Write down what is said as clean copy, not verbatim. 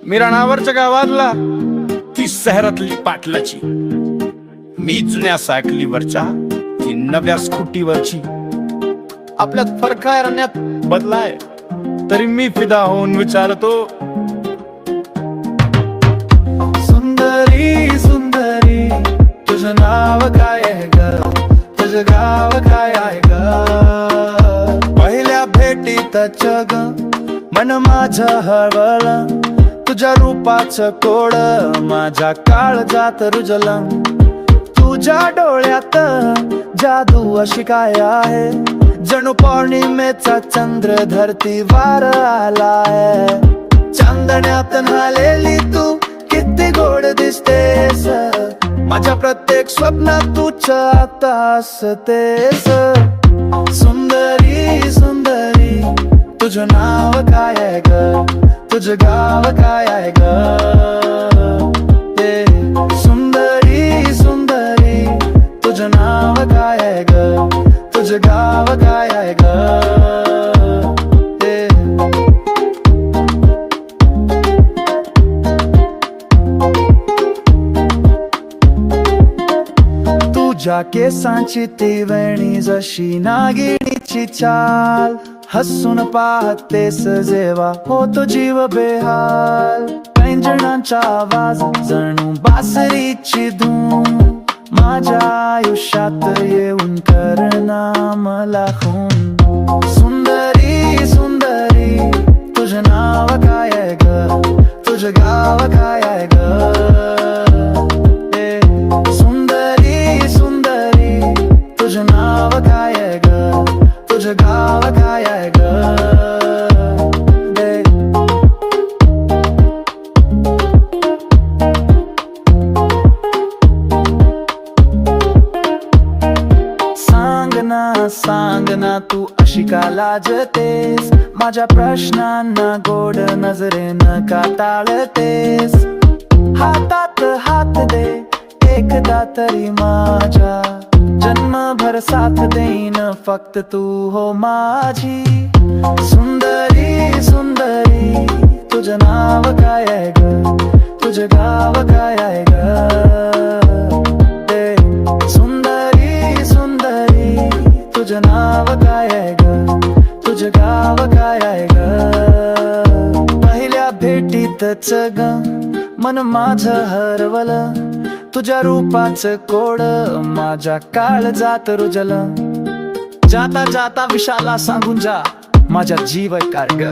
मी राणावरच्या गावातला ती शहरातली पाटलाची, मी जुन्या सायकलीवरच्या ती नव्या स्कूटीवरची. आपल्यात फरक आहे, रण्यात बदलाय, तरी मी फिदा होऊन विचारतो, सुंदरी सुंदरी तुझं नाव काय आहे ग, तुझं गाव काय आहे ग. पहिल्या भेटीतच ग मन माझं हळवलं, तुझ्या रूपाचं कोड माझ्या काळजात रुजलं. तुझ्या डोळ्यात जादू अशी काय आहे, जणू पौर्णिमेचा चंद्र धरती वार आलाय. चांदण्यात न्हालेली तू किती गोड दिसतेस, माझ्या प्रत्येक स्वप्नात तूच आता असतेस. सुंदरी सुंदरी तुझं नाव काय आहे ग, तुझं गाव काय आहे ग. सुंदरी सुंदरी तुझं नाव काय आहे ग, तुझं गाव काय आहे ग. तुझ्या केसांची ती वेणी जशी नागिणीची चाल, हसून पाहतेस जेव्हा होतो जीव बेहाल. पैंजणांचा आवाज जणू बासरीची धून, माझ्या आयुष्यात येऊन करना मला खून. सुंदरी सुंदरी तुझं नाव काय आहे ग, तुझं गाव काय आहे ग. सुंदरी सुंदरी तुझं नाव काय आहे ग, तुझं गाव काय आहे ग. सांग ना तू अशी का लाजतेस, माझ्या प्रश्नांना गोड नजरेनं का टाळतेस. हातात हात दे एकदा तरी माझ्या, जन्मभर साथ देईन फक्त तू हो माझी. सुंदरी सुंदरी तुझं नाव काय आहे ग, तुझं गाव काय आहे ग. सुंदरी सुंदरी तुझं नाव काय आहे ग, तुझं गाव काय आहे ग. पहिल्या भेटीतच ग मन माझं हरवलं, तुझ्या रूपाचं कोड माझ्या काळजात रुजलं. जाता जाता विशाला सांगून जा माझ्या जीव काढ ग.